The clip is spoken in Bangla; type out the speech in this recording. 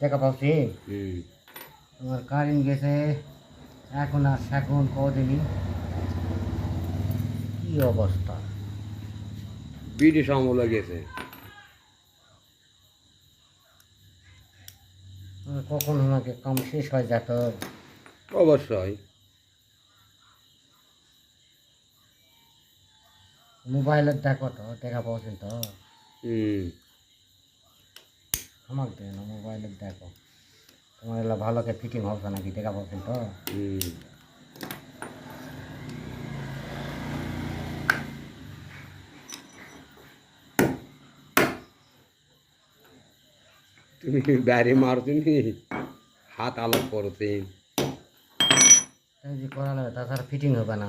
দেখা পাচ্ছি হুম তোমার কারেন্ট গেছে এখন আর সেকেন্ড কদিনই কি অবস্থা। ব্রিটিশ আমলে গেছে। কখন আমাকে কাম শেষ হয়ে যেত। অবশ্যই। মোবাইলের দেখো তো দেখা পাচ্ছেন তো হুম আমাকে দেয় না মোবাইলের দেখো তোমার এলা ভালোকে ফিটিং হচ্ছে নাকি দেখা পাচ্ছেন তো। হুম তুমি বাইরে মারো, তুমি হাত আলাপ করতে। তাই যে করা লাগবে তাছাড়া ফিটিং হবে না।